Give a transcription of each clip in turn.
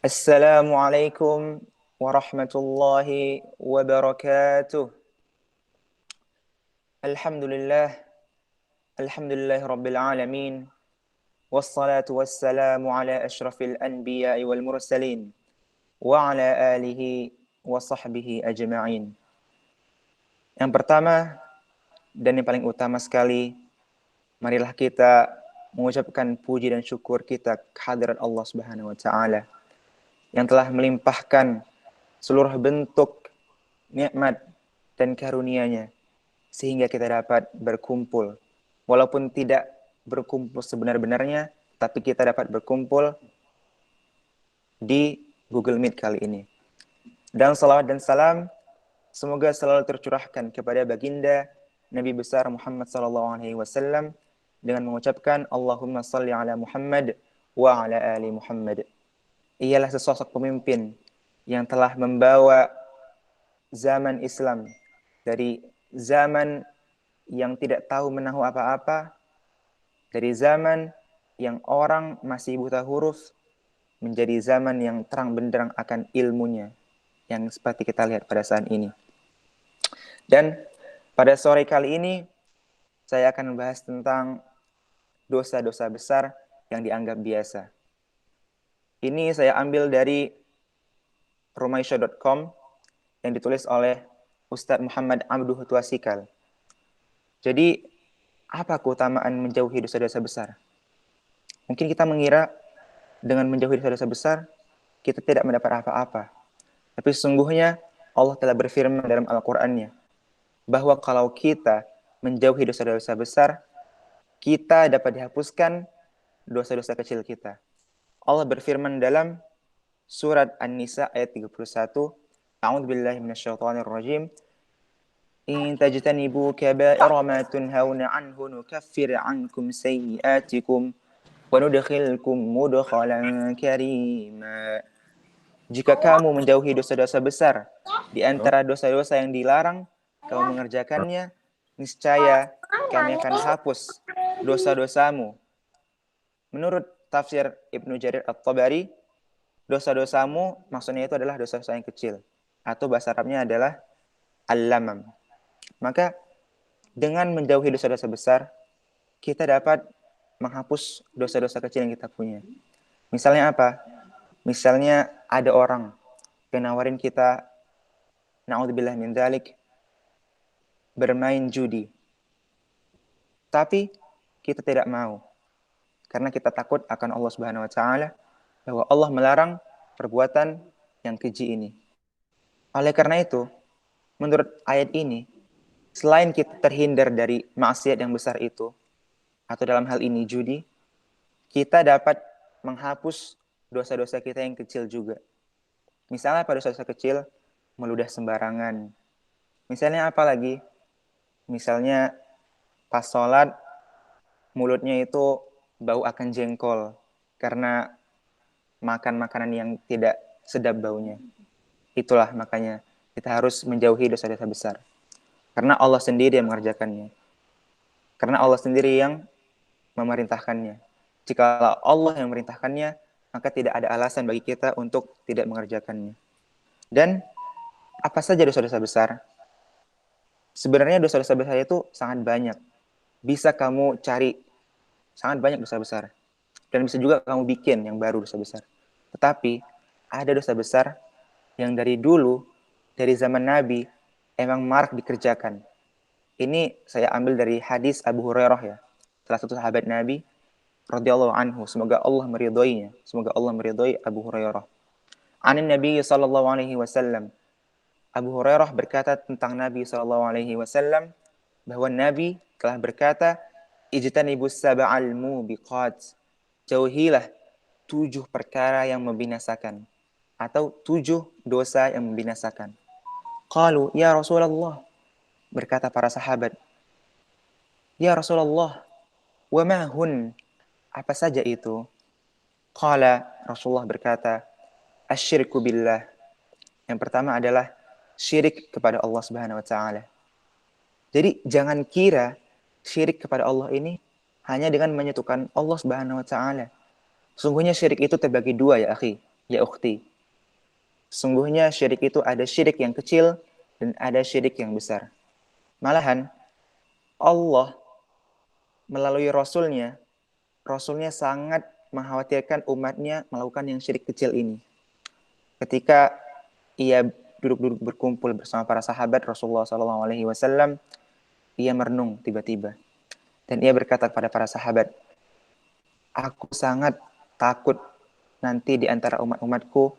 Assalamualaikum warahmatullahi wabarakatuh. Alhamdulillah, alhamdulillah rabbil alamin. Wassalatu wassalamu ala ashrafil anbiya wal mursalin wa ala alihi wa sahbihi ajma'in. Yang pertama dan yang paling utama sekali, marilah kita mengucapkan puji dan syukur kita kehadirat Allah Subhanahu wa taala yang telah melimpahkan seluruh bentuk nikmat dan karunia-Nya sehingga kita dapat berkumpul. Walaupun tidak berkumpul sebenar-benarnya, tapi kita dapat berkumpul di Google Meet kali ini. Dan salawat dan salam semoga selalu tercurahkan kepada baginda Nabi besar Muhammad SAW dengan mengucapkan Allahumma salli ala Muhammad wa ala ali Muhammad. Ialah sesosok pemimpin yang telah membawa zaman Islam dari zaman yang tidak tahu menahu apa-apa, dari zaman yang orang masih buta huruf, menjadi zaman yang terang benderang akan ilmunya, yang seperti kita lihat pada saat ini. Dan pada sore kali ini, saya akan membahas tentang dosa-dosa besar yang dianggap biasa. Ini saya ambil dari rumaisya.com yang ditulis oleh Ustadz Muhammad Abduh Tuasikal. Jadi, apa keutamaan menjauhi dosa-dosa besar? Mungkin kita mengira dengan menjauhi dosa-dosa besar, kita tidak mendapat apa-apa. Tapi sesungguhnya Allah telah berfirman dalam Al-Qur'annya bahwa kalau kita menjauhi dosa-dosa besar, kita dapat dihapuskan dosa-dosa kecil kita. Allah berfirman dalam surat An-Nisa ayat 31, A'udzubillahi minasyaitonirrajim. In tajtanibu kaba'ira ma tunhauna anhu nukaffir ankum sayyi'atikum wa nudkhilkum mudkhalan karima. Jika kamu menjauhi dosa-dosa besar di antara dosa-dosa yang dilarang, kamu mengerjakannya, niscaya kami akan hapus dosa-dosamu. Menurut tafsir Ibnu Jarir At-Tabari, dosa-dosamu maksudnya itu adalah dosa-dosa yang kecil, atau bahasa Arabnya adalah al-lamam. Maka dengan menjauhi dosa-dosa besar, kita dapat menghapus dosa-dosa kecil yang kita punya. Misalnya apa? Misalnya ada orang yang nawarin kita, na'udzubillah min dzalik, bermain judi. Tapi kita tidak mau. Karena kita takut akan Allah Subhanahu wa taala, bahwa Allah melarang perbuatan yang keji ini. Oleh karena itu, menurut ayat ini, selain kita terhindar dari maksiat yang besar itu, atau dalam hal ini judi, kita dapat menghapus dosa-dosa kita yang kecil juga. Misalnya pada dosa-dosa kecil, meludah sembarangan. Misalnya apa lagi? Misalnya pas sholat, mulutnya itu bau akan jengkol karena makan makanan yang tidak sedap baunya. Itulah makanya kita harus menjauhi dosa-dosa besar. Karena Allah sendiri yang mengerjakannya. Karena Allah sendiri yang memerintahkannya. Jika Allah yang memerintahkannya, maka tidak ada alasan bagi kita untuk tidak mengerjakannya. Dan apa saja dosa-dosa besar? Sebenarnya dosa-dosa besar itu sangat banyak. Bisa kamu cari sangat banyak dosa besar. Dan bisa juga kamu bikin yang baru dosa besar. Tetapi ada dosa besar yang dari dulu, dari zaman Nabi, emang marak dikerjakan. Ini saya ambil dari hadis Abu Hurairah ya. Salah satu sahabat Nabi radhiyallahu anhu, semoga Allah meridhoinya. Semoga Allah meridhoi Abu Hurairah. Anin Nabi sallallahu alaihi wasallam. Abu Hurairah berkata tentang Nabi sallallahu alaihi wasallam bahwa Nabi telah berkata, "Ijtanibus sab'al mubiqat." Jauhilah 7 perkara yang membinasakan atau 7 dosa yang membinasakan. Qalu, ya Rasulullah, berkata para sahabat, ya Rasulullah, wa ma hun, apa saja itu? Qala, Rasulullah berkata, asyirku billah. Yang pertama adalah syirik kepada Allah Subhanahu wa taala. Jadi jangan kira syirik kepada Allah ini hanya dengan menyatukan Allah Subhanahu wa taala. Sungguhnya syirik itu terbagi dua ya, akhi. Ya ukhti, sungguhnya syirik itu ada syirik yang kecil dan ada syirik yang besar. Malahan Allah melalui Rasulnya sangat mengkhawatirkan umatnya melakukan yang syirik kecil ini. Ketika ia duduk-duduk berkumpul bersama para sahabat Rasulullah SAW, ia merenung tiba-tiba. Dan ia berkata kepada para sahabat, aku sangat takut nanti di antara umat-umatku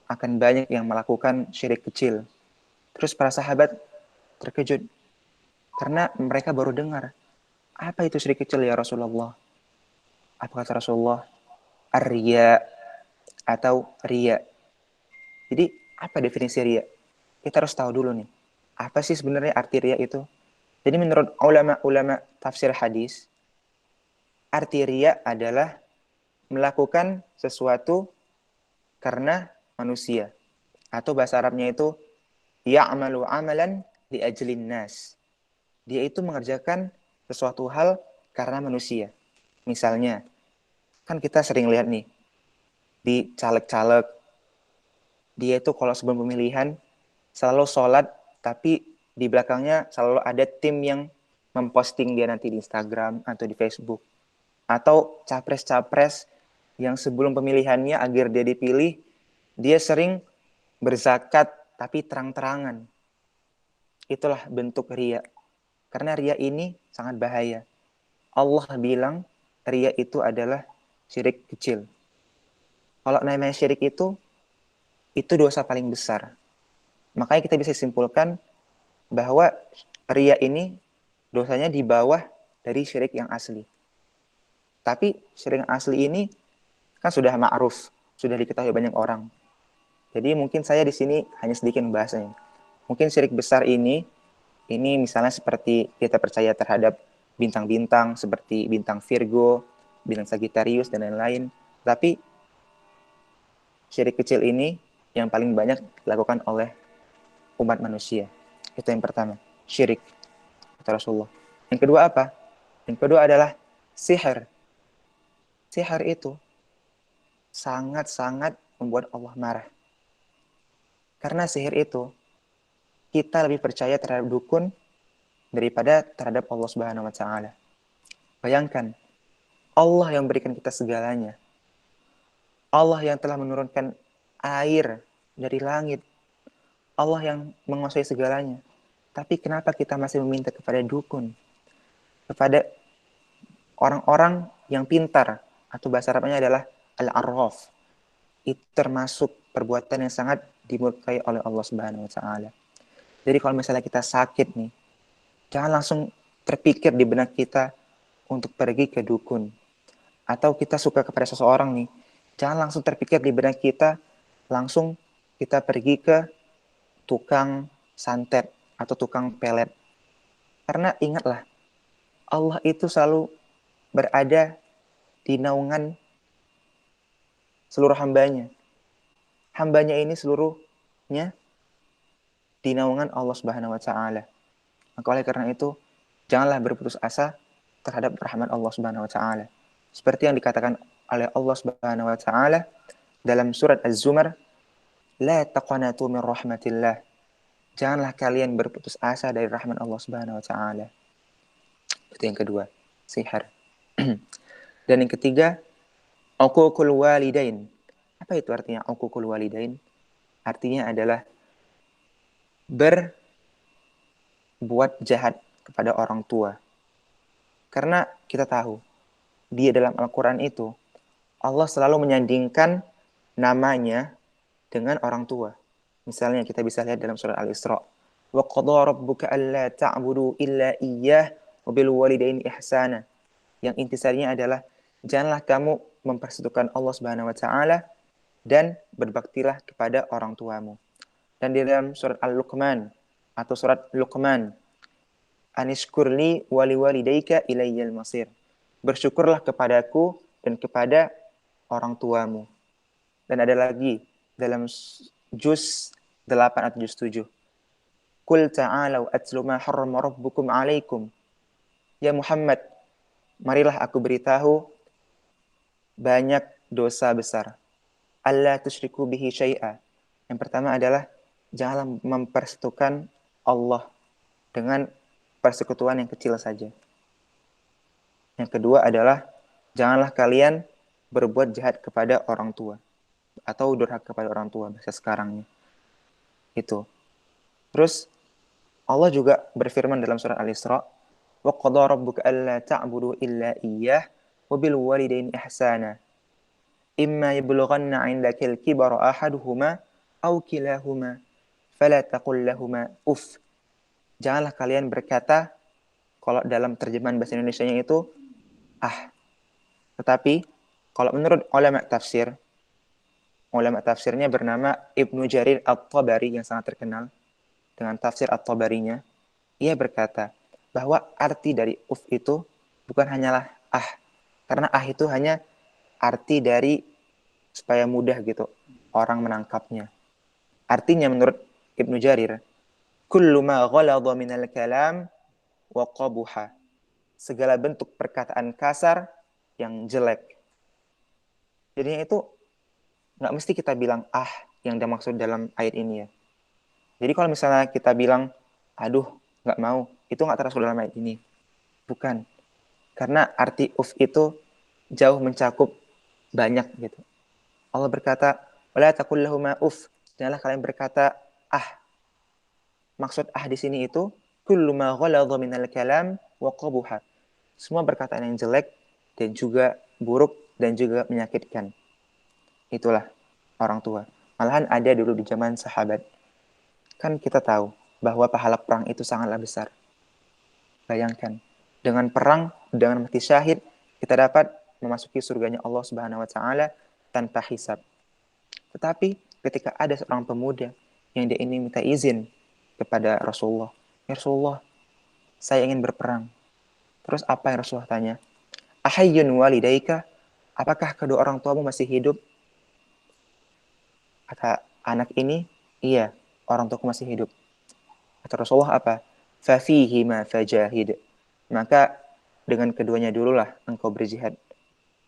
akan banyak yang melakukan syirik kecil. Terus para sahabat terkejut karena mereka baru dengar, apa itu syirik kecil ya Rasulullah? Apa kata Rasulullah? Ar-riya atau riya. Jadi apa definisi riya? Kita harus tahu dulu nih. Apa sih sebenarnya arti riya itu? Jadi menurut ulama-ulama tafsir hadis, arti riya adalah melakukan sesuatu karena manusia. Atau bahasa Arabnya itu ya'malu amalan li ajlin nas. Dia itu mengerjakan sesuatu hal karena manusia. Misalnya, kan kita sering lihat nih di caleg-caleg, dia itu kalau sebelum pemilihan selalu sholat, tapi di belakangnya selalu ada tim yang memposting dia nanti di Instagram atau di Facebook. Atau capres-capres yang sebelum pemilihannya agar dia dipilih, dia sering berzakat tapi terang-terangan. Itulah bentuk riya. Karena riya ini sangat bahaya. Allah bilang riya itu adalah syirik kecil. Kalau namanya syirik itu dosa paling besar. Makanya kita bisa simpulkan bahwa riya ini dosanya di bawah dari syirik yang asli. Tapi syirik yang asli ini kan sudah ma'ruf, sudah diketahui banyak orang. Jadi mungkin saya di sini hanya sedikit membahasnya. Mungkin syirik besar ini misalnya seperti kita percaya terhadap bintang-bintang seperti bintang Virgo, bintang Sagittarius dan lain-lain. Tapi syirik kecil ini yang paling banyak dilakukan oleh umat manusia. Itu yang pertama, syirik kata Rasulullah. Yang kedua apa? Yang kedua adalah sihir. Sihir itu sangat-sangat membuat Allah marah. Karena sihir itu kita lebih percaya terhadap dukun daripada terhadap Allah Subhanahu wa taala. Bayangkan, Allah yang berikan kita segalanya. Allah yang telah menurunkan air dari langit. Allah yang menguasai segalanya. Tapi kenapa kita masih meminta kepada dukun? Kepada orang-orang yang pintar, atau bahasa Arabnya adalah al-arraf. Itu termasuk perbuatan yang sangat dimurkai oleh Allah Subhanahu wa taala. Jadi kalau misalnya kita sakit nih, jangan langsung terpikir di benak kita untuk pergi ke dukun. Atau kita suka kepada seseorang nih, jangan langsung terpikir di benak kita, langsung kita pergi ke tukang santet atau tukang pelet. Karena ingatlah, Allah itu selalu berada di naungan seluruh hambanya. Hambanya ini seluruhnya di naungan Allah Subhanahu wa taala. Maka oleh karena itu, janganlah berputus asa terhadap rahmat Allah Subhanahu wa taala. Seperti yang dikatakan oleh Allah Subhanahu wa taala dalam surat Az-Zumar, la taqnatu min rahmatillah. Janganlah kalian berputus asa dari rahmat Allah Subhanahu wa taala. Itu yang kedua, sihir. Dan yang ketiga, uququl walidain. Apa itu artinya uququl walidain? Artinya adalah berbuat jahat kepada orang tua. Karena kita tahu, di dalam Al-Quran itu, Allah selalu menyandingkan namanya dengan orang tua. Misalnya kita bisa lihat dalam surat Al-Isra. Wa qadha rabbuka alla ta'budu illa iyyah wa bil walidaini ihsana. Yang intisarinya adalah janganlah kamu mempersekutukan Allah Subhanahu wa taala dan berbaktilah kepada orang tuamu. Dan di dalam surat Al-Luqman atau surat Luqman, anishkurli wali walidayka ilayyal masir. Bersyukurlah kepadaku dan kepada orang tuamu. Dan ada lagi dalam juz 8 atau juz 7. Qul ta'alau atlu ma harrama rabbukum alaikum. Ya Muhammad, marilah aku beritahu banyak dosa besar. alla tusyriku bihi syai'a. Yang pertama adalah janganlah mempersekutukan Allah dengan persekutuan yang kecil saja. Yang kedua adalah janganlah kalian berbuat jahat kepada orang tua atau durhaka kepada orang tua bahasa sekarangnya. Itu. Terus Allah juga berfirman dalam surat Al-Isra, "Wa qadara rabbuka alla ta'budu illa iyyah wa bil walidaini ihsana. Imma yablughanna 'indaka al-kibara ahaduhuma aw kilahuma fala taqul lahumā uff." Janganlah kalian berkata, kalau dalam terjemahan bahasa Indonesianya itu tetapi kalau menurut ulama tafsirnya bernama Ibnu Jarir At-Tabari yang sangat terkenal dengan tafsir At-Tabarinya, ia berkata bahwa arti dari uf itu bukan hanyalah karena itu hanya arti dari supaya mudah gitu orang menangkapnya. Artinya menurut Ibnu Jarir, kullu ma ghaladha minal kalam wa qabuha. Segala bentuk perkataan kasar yang jelek. Jadinya itu nggak mesti kita bilang yang dimaksud dalam ayat ini ya. Jadi kalau misalnya kita bilang, aduh nggak mau, itu nggak termasuk dalam ayat ini. Bukan. Karena arti uf itu jauh mencakup banyak gitu. Allah berkata, wala taqul lahumā uff. Janganlah kalian berkata Maksud di sini itu kullu ma ghaladha minal kalam wa qabuha. Semua perkataan yang jelek dan juga buruk dan juga menyakitkan. Itulah orang tua. Malahan ada dulu di zaman sahabat. Kan kita tahu bahwa pahala perang itu sangatlah besar. Bayangkan, dengan perang, dengan mati syahid, kita dapat memasuki surganya Allah Subhanahu wa taala tanpa hisab. Tetapi ketika ada seorang pemuda yang dia ini minta izin kepada Rasulullah, "Ya Rasulullah, saya ingin berperang." Terus apa yang Rasulullah tanya? "Ahayyun walidaika?" Apakah kedua orang tuamu masih hidup? Kata anak ini, "Iya, orang tuaku masih hidup." Kata Rasulullah apa? "Fafihima fajahid." Maka dengan keduanya dululah engkau berjihad,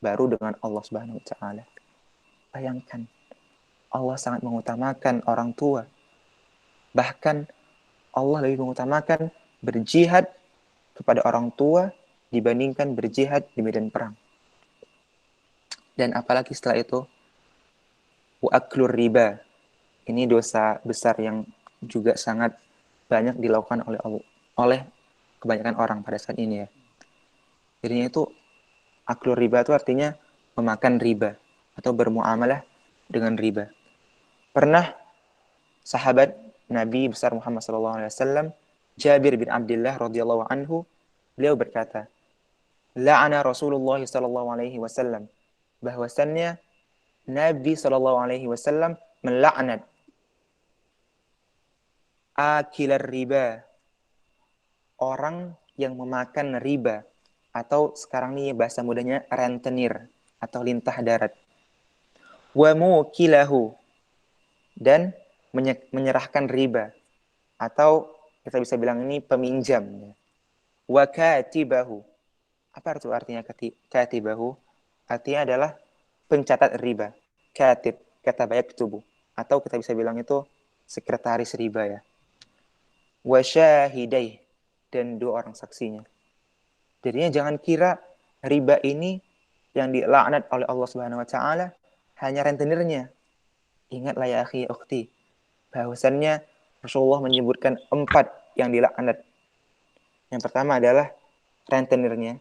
baru dengan Allah Subhanahu wa taala. Bayangkan, Allah sangat mengutamakan orang tua. Bahkan Allah lebih mengutamakan berjihad kepada orang tua dibandingkan berjihad di medan perang. Dan apalagi setelah itu, wa'aklur riba. Ini dosa besar yang juga sangat banyak dilakukan oleh kebanyakan orang pada saat ini ya. Jadinya itu aklur riba itu artinya memakan riba atau bermuamalah dengan riba. Pernah sahabat Nabi besar Muhammad SAW, Jabir bin Abdullah radhiyallahu anhu, beliau berkata, la'ana Rasulullah SAW, bahwasannya Nabi SAW melaknat akilar riba, orang yang memakan riba, atau sekarang ini bahasa mudanya rentenir atau lintah darat. Wa mukilahu, dan menyerahkan riba, atau kita bisa bilang ini peminjam. Wa katibahu. Apa artinya katibahu? Artinya adalah pencatat riba. Katib, kataba yaktubu. Atau kita bisa bilang itu sekretaris riba ya. Wa syahidai, dan dua orang saksinya. Jadinya jangan kira riba ini yang dilaknat oleh Allah Subhanahu wa taala hanya rentenirnya. Ingatlah ya akhi ukhti, bahwasannya Rasulullah menyebutkan 4 yang dilaknat. Yang pertama adalah rentenirnya,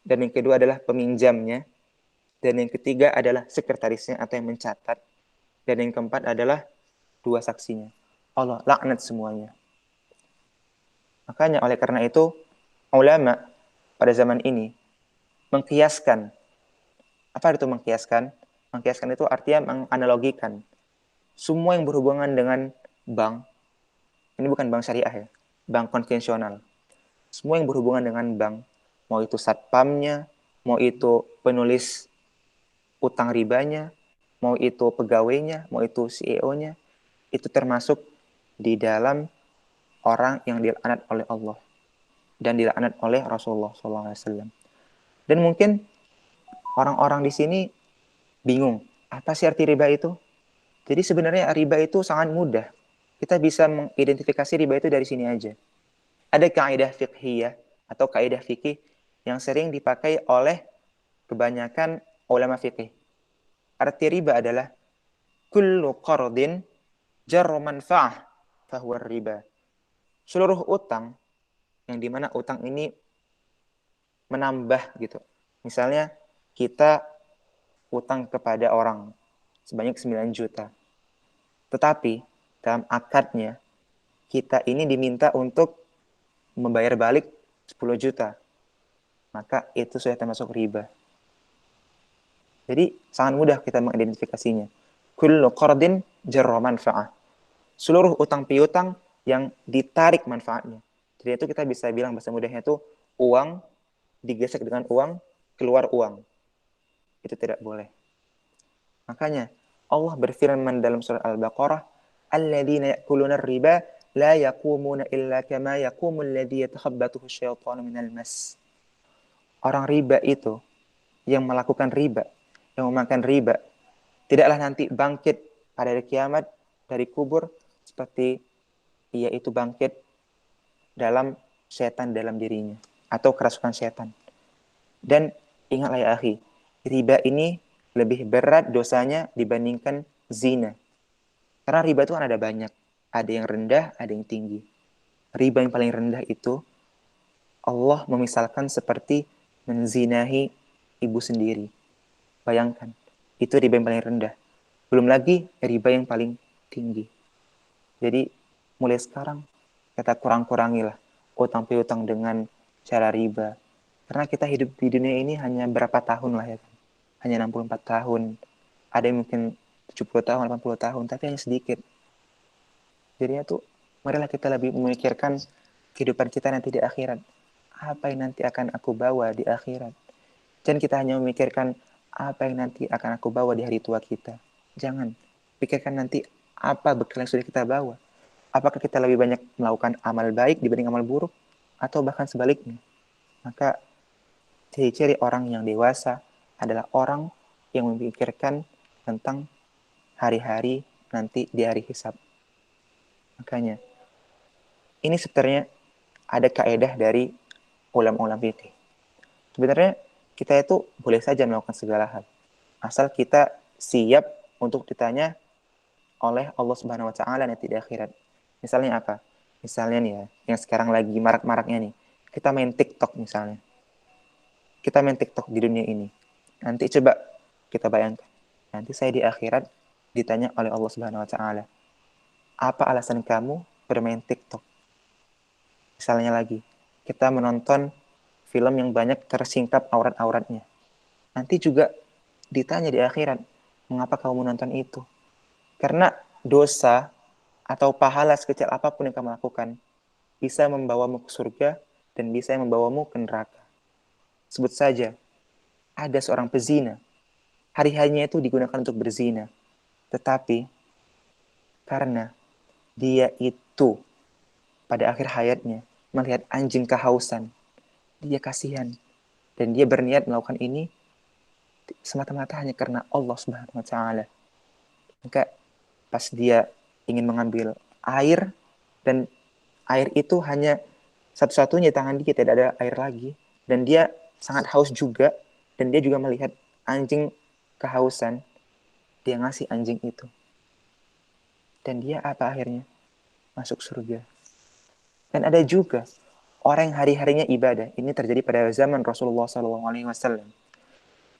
dan yang kedua adalah peminjamnya, dan yang ketiga adalah sekretarisnya atau yang mencatat, dan yang keempat adalah dua saksinya. Allah laknat semuanya. Makanya oleh karena itu ulama pada zaman ini mengkiaskan. Apa itu mengkiaskan? Mengkiaskan itu artinya menganalogikan semua yang berhubungan dengan bank. Ini bukan bank syariah ya, bank konvensional. Semua yang berhubungan dengan bank, mau itu satpamnya, mau itu penulis utang ribanya, mau itu pegawainya, mau itu CEO-nya, itu termasuk di dalam orang yang dilaknat oleh Allah dan dilaknat oleh Rasulullah SAW. Dan mungkin orang-orang di sini bingung, Apa sih arti riba itu? Jadi sebenarnya riba itu sangat mudah. Kita bisa mengidentifikasi riba itu dari sini aja. Ada kaidah fiqhiyah atau kaidah fikih yang sering dipakai oleh kebanyakan ulama fikih. Arti riba adalah kullu qardin jarra manfa'ah fahuwa riba. Seluruh utang yang dimana utang ini menambah gitu. Misalnya kita utang kepada orang sebanyak 9 juta. Tetapi dalam akadnya kita ini diminta untuk membayar balik 10 juta. Maka itu sudah termasuk riba. Jadi sangat mudah kita mengidentifikasinya. Kullu qardin jarra manfa'ah. Seluruh utang piutang yang ditarik manfaatnya. Jadi itu kita bisa bilang bahasa mudahnya itu uang digesek dengan uang, keluar uang. Itu tidak boleh. Makanya Allah berfirman dalam surah Al-Baqarah, "Alladzina ya'kuluna riba la yaqumuna illa kama yaqumu alladzi yatakhabbathu asyaitanu minal mas." Orang riba itu yang melakukan riba, yang memakan riba, tidaklah nanti bangkit pada hari kiamat dari kubur seperti ia itu bangkit dalam setan dalam dirinya atau kerasukan setan. Dan ingatlah ya akhi, riba ini lebih berat dosanya dibandingkan zina. Karena riba itu kan ada banyak. Ada yang rendah, ada yang tinggi. Riba yang paling rendah itu Allah memisalkan seperti menzinahi ibu sendiri. Bayangkan, itu riba yang paling rendah. Belum lagi riba yang paling tinggi. Jadi mulai sekarang kita kurang-kurangilah utang piutang dengan cara riba. Karena kita hidup di dunia ini hanya berapa tahun lah ya kan. Hanya 64 tahun. Ada yang mungkin 70 tahun, 80 tahun, tapi hanya sedikit. Jadinya tuh marilah kita lebih memikirkan kehidupan kita nanti di akhirat. Apa yang nanti akan aku bawa di akhirat. Jangan kita hanya memikirkan apa yang nanti akan aku bawa di hari tua kita. Jangan. Pikirkan nanti apa bekal yang sudah kita bawa. Apakah kita lebih banyak melakukan amal baik dibanding amal buruk? Atau bahkan sebaliknya. Maka ciri-ciri orang yang dewasa adalah orang yang memikirkan tentang hari-hari nanti di hari hisab. Makanya, ini sebenarnya ada kaedah dari ulama-ulama fikih. Sebenarnya kita itu boleh saja melakukan segala hal. Asal kita siap untuk ditanya oleh Allah Subhanahu wa taala nanti di akhirat. Misalnya apa? Misalnya nih ya, yang sekarang lagi marak-maraknya nih. Kita main TikTok misalnya. Kita main TikTok di dunia ini. Nanti coba kita bayangkan. Nanti saya di akhirat ditanya oleh Allah Subhanahu wa taala, "Apa alasan kamu bermain TikTok?" Misalnya lagi, kita menonton film yang banyak tersingkap aurat-auratnya. Nanti juga ditanya di akhirat, "Mengapa kamu menonton itu?" Karena dosa atau pahala sekecil apapun yang kamu lakukan bisa membawamu ke surga dan bisa membawamu ke neraka. Sebut saja, ada seorang pezina. Hari-harinya itu digunakan untuk berzina. Tetapi karena dia itu pada akhir hayatnya melihat anjing kehausan, dia kasihan. Dan dia berniat melakukan ini semata-mata hanya karena Allah Subhanahu wa taala. Maka pas dia ingin mengambil air dan air itu hanya satu-satunya tangan dia, tidak ada air lagi, dan dia sangat haus juga, dan dia juga melihat anjing kehausan, dia ngasih anjing itu, dan dia apa akhirnya? Masuk surga. Dan ada juga orang yang hari-harinya ibadah. Ini terjadi pada zaman Rasulullah SAW.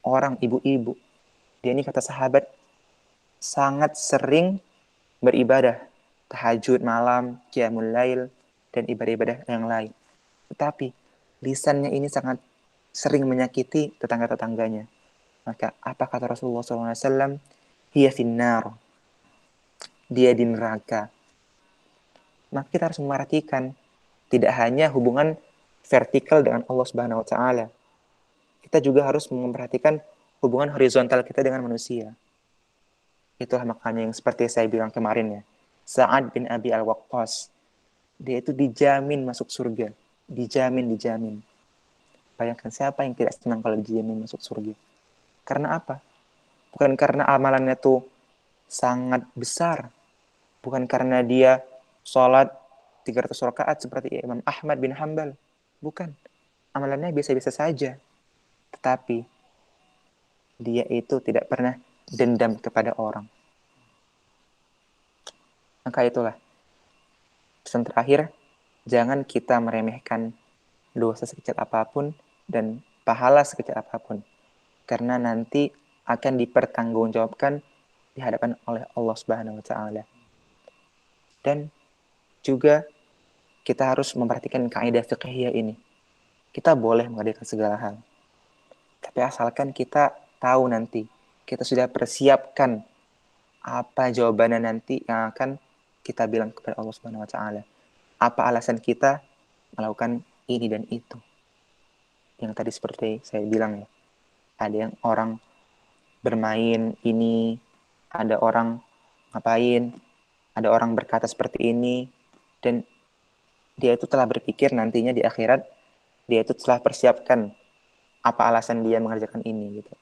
Orang ibu-ibu, dia ini kata sahabat sangat sering beribadah, tahajud malam, qiyamul lail, dan ibadah-ibadah yang lain. Tetapi lisannya ini sangat sering menyakiti tetangga-tetangganya. Maka apa kata Rasulullah SAW? Hiya finnar. Dia di neraka. Maka kita harus memperhatikan tidak hanya hubungan vertikal dengan Allah Subhanahu wa taala. Kita juga harus memperhatikan hubungan horizontal kita dengan manusia. Itulah makanya yang seperti saya bilang kemarin ya. Sa'ad bin Abi Al-Waqqas, dia itu dijamin masuk surga. Dijamin, dijamin. Bayangkan siapa yang tidak senang kalau dijamin masuk surga. Karena apa? bukan karena amalannya tuh sangat besar, bukan karena dia sholat 300 rakaat seperti Imam Ahmad bin Hambal. Bukan. Amalannya biasa-biasa saja. Tetapi dia itu tidak pernah dendam kepada orang. Maka itulah pesan terakhir, jangan kita meremehkan dosa sekecil apapun dan pahala sekecil apapun. Karena nanti akan dipertanggungjawabkan di hadapan oleh Allah Subhanahu wa taala. Dan juga kita harus memperhatikan kaidah fiqhiyah ini. Kita boleh mengerjakan segala hal. Tapi asalkan kita tahu nanti, kita sudah persiapkan apa jawabannya nanti yang akan kita bilang kepada Allah Subhanahu wa taala. Apa alasan kita melakukan ini dan itu. Yang tadi seperti saya bilang ya. Ada yang orang bermain ini, ada orang ngapain, ada orang berkata seperti ini, dan dia itu telah berpikir nantinya di akhirat, dia itu telah persiapkan apa alasan dia mengerjakan ini gitu.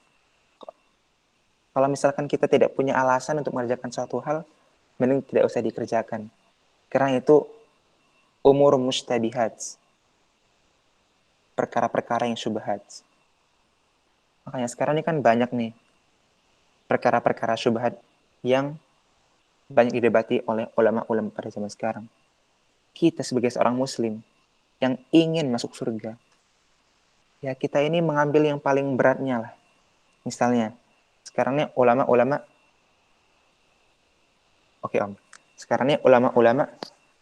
Kalau misalkan kita tidak punya alasan untuk mengerjakan suatu hal, mending tidak usah dikerjakan. Karena itu umur mustabihat, perkara-perkara yang syubhat. Makanya sekarang ini kan banyak nih perkara-perkara syubhat yang banyak didebati oleh ulama-ulama pada zaman sekarang. Kita sebagai seorang muslim yang ingin masuk surga, ya kita ini mengambil yang paling beratnya lah. Misalnya, sekarang ini ulama-ulama, oke Om, sekarang ini ulama-ulama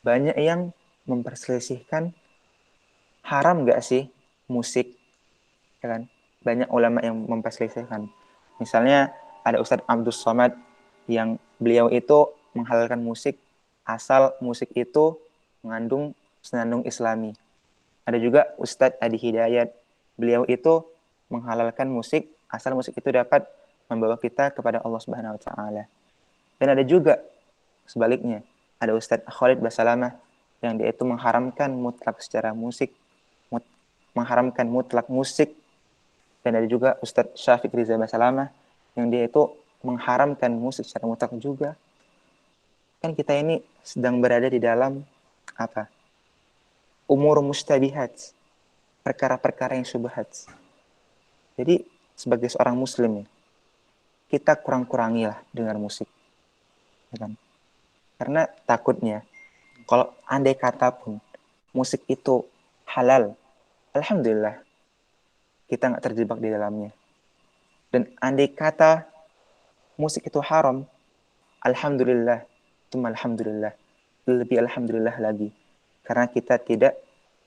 banyak yang memperselisihkan haram gak sih musik, ya kan? Banyak ulama yang memperselisihkan. Misalnya ada Ustadz Abdus Somad yang beliau itu menghalalkan musik asal musik itu mengandung senandung Islami. Ada juga Ustadz Adi Hidayat. Beliau itu menghalalkan musik asal musik itu dapat membawa kita kepada Allah Subhanahu wa taala. Dan ada juga sebaliknya, ada Ustadz Khalid Basalamah yang dia itu mengharamkan mutlak secara musik, mengharamkan mutlak musik. Dan ada juga Ustadz Syafiq Riza Basalamah yang dia itu mengharamkan musik secara mutlak juga. Kan kita ini sedang berada di dalam apa? Umur mustabihat, perkara-perkara yang syubhat. Jadi sebagai seorang muslim ya, kita kurang-kurangilah dengar musik, ya kan? Karena takutnya kalau andai kata pun musik itu halal, alhamdulillah kita nggak terjebak di dalamnya. Dan andai kata musik itu haram, alhamdulillah, cuma alhamdulillah, lebih alhamdulillah lagi, karena kita tidak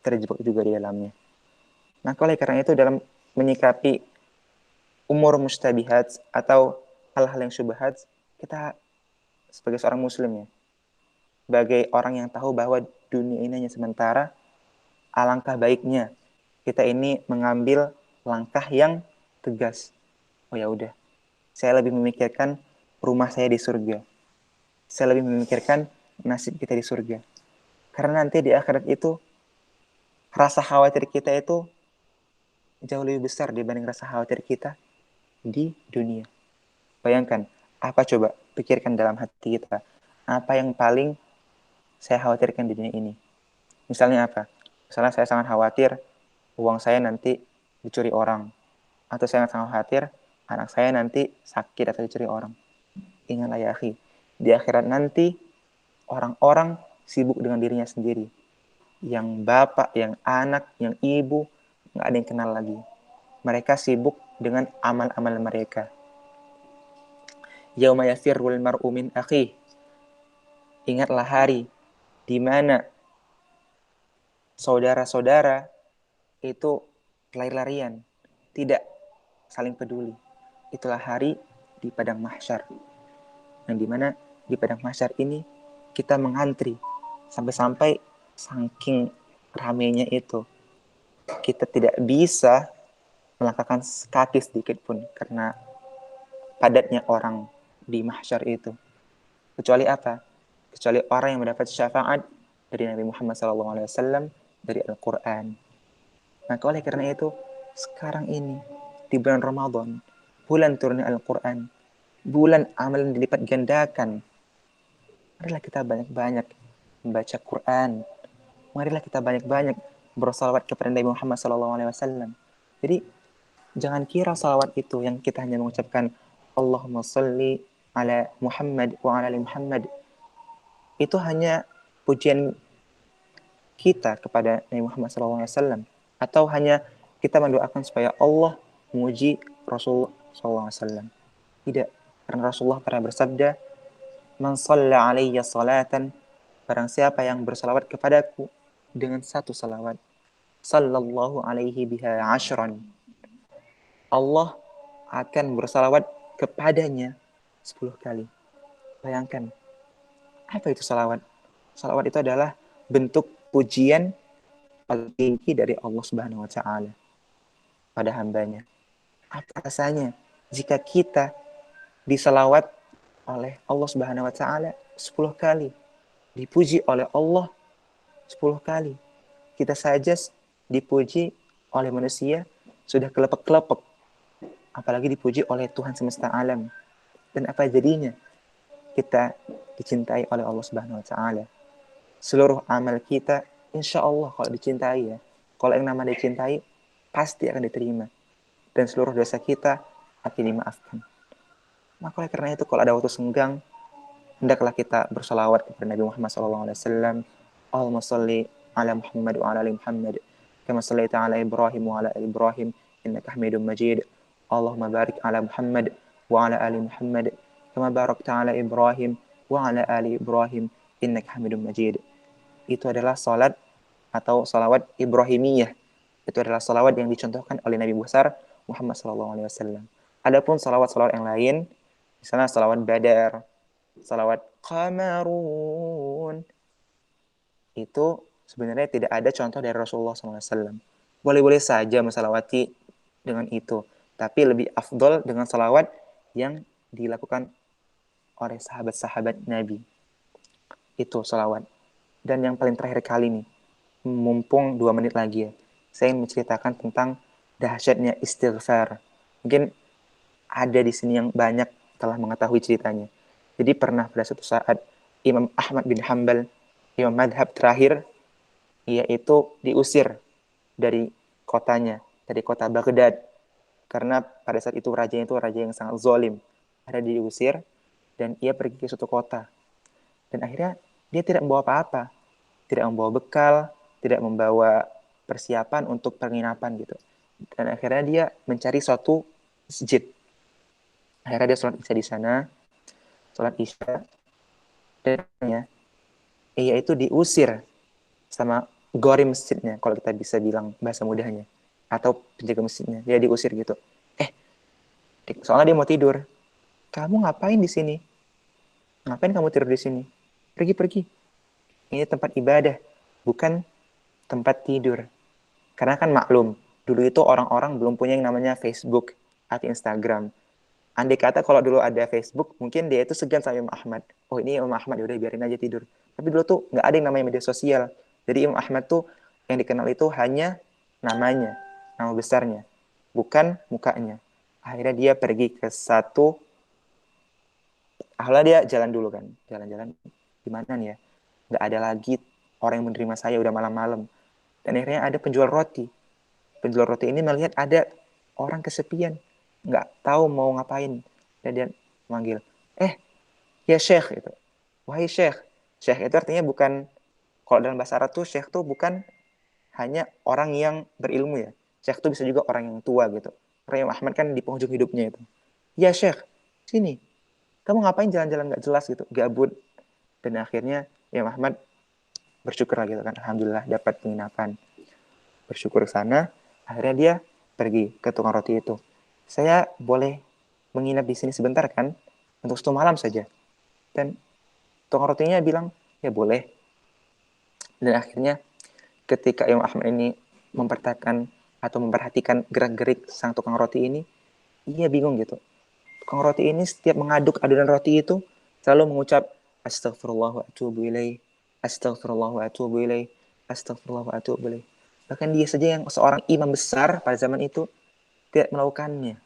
terjebak juga di dalamnya. Maka oleh karena itu dalam menyikapi umur mustabihat atau hal-hal yang syubhat, kita sebagai seorang muslim ya, sebagai orang yang tahu bahwa dunia ini hanya sementara, alangkah baiknya kita ini mengambil langkah yang tegas. Oh ya udah, saya lebih memikirkan rumah saya di surga. Saya lebih memikirkan nasib kita di surga. Karena nanti di akhirat itu rasa khawatir kita itu jauh lebih besar dibanding rasa khawatir kita di dunia. Bayangkan, apa coba pikirkan dalam hati kita. Apa yang paling saya khawatirkan di dunia ini? Misalnya apa? Misalnya saya sangat khawatir uang saya nanti dicuri orang. Atau saya sangat khawatir anak saya nanti sakit atau dicuri orang. Ingatlah ya akhi, di akhirat nanti orang-orang sibuk dengan dirinya sendiri. Yang bapak, yang anak, yang ibu, nggak ada yang kenal lagi. Mereka sibuk dengan amal-amal mereka. Yauma yafirrul mar'u min akhi. Ingatlah hari di mana saudara-saudara itu lari-larian, tidak saling peduli. Itulah hari di padang mahsyar. Yang dimana di padang mahsyar ini kita mengantri sampai-sampai saking ramenya itu kita tidak bisa melangkahkan kaki sedikit pun karena padatnya orang di mahsyar itu. Kecuali apa? Kecuali orang yang mendapat syafaat dari Nabi Muhammad SAW dari Al-Quran. Maka oleh karena itu, sekarang ini, di bulan Ramadan, bulan turunnya Al-Quran, bulan amalan dilipat gandakan. Marilah kita banyak-banyak membaca Quran. Marilah kita banyak-banyak bersalawat kepada Nabi Muhammad SAW. Jadi jangan kira salawat itu yang kita hanya mengucapkan Allahumma salli ala Muhammad wa ala ali Muhammad. Itu hanya pujian kita kepada Nabi Muhammad SAW. Atau hanya kita mendoakan supaya Allah memuji Rasulullah SAW. Tidak. Karena Rasulullah pernah bersabda, Man shalla alayya salatan, barang siapa yang bersalawat kepadaku dengan satu salawat, sallallahu alaihi biha ashran, Allah akan bersalawat kepadanya 10 kali. Bayangkan, apa itu salawat? Salawat itu adalah bentuk pujian paling tinggi dari Allah Subhanahu wa taala pada hambanya. Apa rasanya jika kita disalawat oleh Allah Subhanahu wa taala 10 kali, dipuji oleh Allah 10 kali. Kita saja dipuji oleh manusia sudah kelepek-kelepek, apalagi dipuji oleh Tuhan semesta alam. Dan apa jadinya? Kita dicintai oleh Allah Subhanahu wa taala. Seluruh amal kita insya Allah kalau dicintai ya, kalau yang nama dicintai pasti akan diterima, dan seluruh dosa kita akan dimaafkan. Maka oleh karena itu kalau ada waktu senggang, hendaklah kita bersalawat kepada Nabi Muhammad SAW. Allahumma salli ala Muhammad wa ala ali Muhammad kama sallaita ala Ibrahim wa ala ali Ibrahim innaka Hamidum Majid. Allahumma barik ala Muhammad wa ala ali Muhammad kama barakta ala Ibrahim wa ala ali Ibrahim innaka Hamidum Majid. Itu adalah salat atau salawat Ibrahimiyah. Itu adalah salawat yang dicontohkan oleh Nabi besar Muhammad SAW. Adapun salawat-salawat yang lain, misalnya salawat Badar, salawat Qamarun, itu sebenarnya tidak ada contoh dari Rasulullah SAW. Boleh-boleh saja mensalawati dengan itu, tapi lebih afdol dengan salawat yang dilakukan oleh sahabat-sahabat Nabi. Itu salawat. Dan yang paling terakhir kali nih, mumpung 2 menit lagi ya, saya ingin menceritakan tentang dahsyatnya istighfar. Mungkin ada di sini yang banyak telah mengetahui ceritanya. Jadi pernah pada suatu saat Imam Ahmad bin Hanbal, imam madhab terakhir, yaitu diusir dari kotanya, dari kota Baghdad. Karena pada saat itu rajanya itu raja yang sangat zalim. Akhirnya diusir dan ia pergi ke suatu kota. Dan akhirnya dia tidak membawa apa-apa. Tidak membawa bekal, tidak membawa persiapan untuk penginapan gitu. Dan akhirnya dia mencari suatu masjid. Akhirnya dia sholat isya di sana, sholat isya, dan ia itu diusir sama gori masjidnya, kalau kita bisa bilang bahasa mudahnya, atau penjaga masjidnya. Dia diusir gitu. Soalnya dia mau tidur. Kamu ngapain di sini? Ngapain kamu tidur di sini? Pergi. Ini tempat ibadah, bukan tempat tidur. Karena kan maklum, dulu itu orang-orang belum punya yang namanya Facebook atau Instagram. Andai kata kalau dulu ada Facebook, mungkin dia itu segan sama Imam Ahmad. Oh ini Imam Ahmad, yaudah biarin aja tidur. Tapi dulu tuh nggak ada yang namanya media sosial. Jadi Imam Ahmad tuh yang dikenal itu hanya namanya, nama besarnya, bukan mukanya. Akhirnya dia pergi ke satu, dia jalan dulu kan, jalan-jalan di mana nih ya? Nggak ada lagi orang yang menerima saya, udah malam-malam. Dan akhirnya ada penjual roti. Penjual roti ini melihat ada orang kesepian, nggak tahu mau ngapain. Dan dia manggil, ya Syekh itu. Wahai Syekh. Syekh itu artinya bukan, kalau dalam bahasa Arab tuh Syekh tuh bukan hanya orang yang berilmu ya. Syekh tuh bisa juga orang yang tua gitu. Karena Imam Ahmad kan di penghujung hidupnya itu. Ya Syekh, sini. Kamu ngapain jalan-jalan nggak jelas gitu, gabut. Dan akhirnya Imam Ahmad bersyukur lah gitu kan. Alhamdulillah dapat penginapan. Bersyukur ke sana. Akhirnya dia pergi ke tukang roti itu. Saya boleh menginap di sini sebentar kan? Untuk 1 malam saja. Dan tukang rotinya bilang, ya boleh. Dan akhirnya ketika Imam Ahmad ini memperhatikan gerak-gerik sang tukang roti ini, ia bingung gitu. Tukang roti ini setiap mengaduk adonan roti itu selalu mengucap astagfirullah wa atubu ilaih, astagfirullah wa atubu ilaih, astagfirullah wa atubu ilaih. Bahkan dia saja yang seorang imam besar pada zaman itu tidak melakukannya.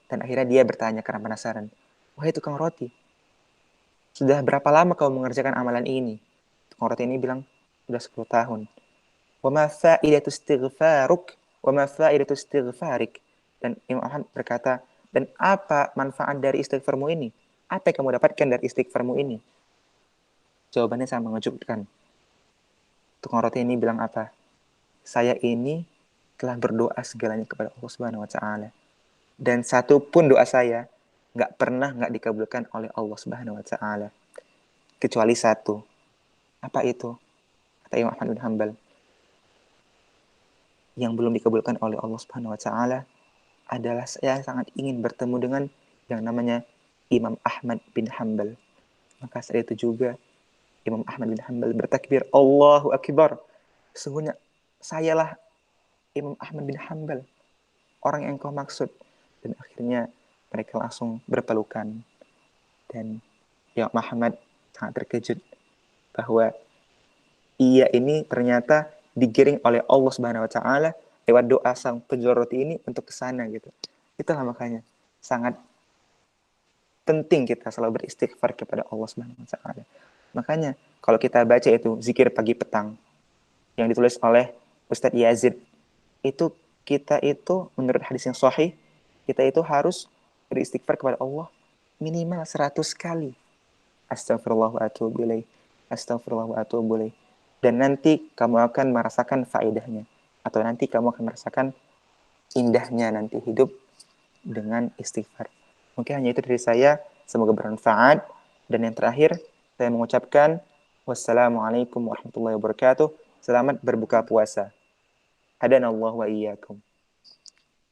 Dan akhirnya dia bertanya karena penasaran, wahai tukang roti, sudah berapa lama kau mengerjakan amalan ini? Tukang roti ini bilang, sudah 10 tahun. Wa ma fa'idatu istighfaruk wa ma fa'idatu istighfarik. Dan Imam Ahmad berkata, dan apa manfaat dari istighfarmu ini? Apa yang kamu dapatkan dari istighfarmu ini? Jawabannya sangat mengejutkan. Tukang roti ini bilang apa? Saya ini telah berdoa segalanya kepada Allah Subhanahu wa taala. Dan satu pun doa saya nggak dikabulkan oleh Allah Subhanahu wa taala. Kecuali satu. Apa itu? Kata Imam Ahmad bin Hanbal. Yang belum dikabulkan oleh Allah Subhanahu wa taala adalah saya sangat ingin bertemu dengan yang namanya Imam Ahmad bin Hanbal. Maka saat itu juga Imam Ahmad bin Hanbal bertakbir, Allahu Akbar. Sesungguhnya sayalah Imam Ahmad bin Hanbal, orang yang kau maksud. Dan akhirnya mereka langsung berpelukan. Dan Imam Ahmad sangat terkejut bahwa ia ini ternyata digiring oleh Allah Subhanahu wa taala lewat doa sang penjual roti ini untuk ke sana gitu. Itulah makanya sangat penting kita selalu beristighfar kepada Allah Subhanahu wa taala. Makanya kalau kita baca itu zikir pagi petang yang ditulis oleh Ustadz Yazid, itu kita itu menurut hadis yang sahih, kita itu harus beristighfar kepada Allah minimal 100 kali. Astagfirullah wa atubu ilaih. Astagfirullah wa atubu ilaih. Dan nanti kamu akan merasakan faedahnya. Atau nanti kamu akan merasakan indahnya nanti hidup dengan istighfar. Mungkin hanya itu dari saya. Semoga bermanfaat. Dan yang terakhir, saya mengucapkan wassalamualaikum warahmatullahi wabarakatuh. Selamat berbuka puasa. Hadanallahu wa iyyakum.